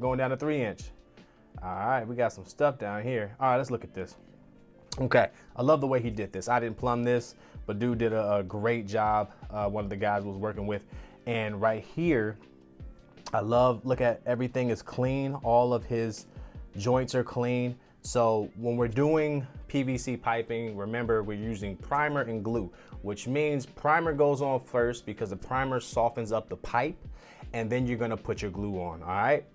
Going down to 3-inch. All right, we got some stuff down here. All right, let's look at this. Okay, I love the way he did this. I didn't plumb this, but dude did a great job. One of the guys was working with. And right here, I love, look at everything is clean. All of his joints are clean. So when we're doing PVC piping, remember we're using primer and glue, which means primer goes on first because the primer softens up the pipe, and then you're gonna put your glue on, all right?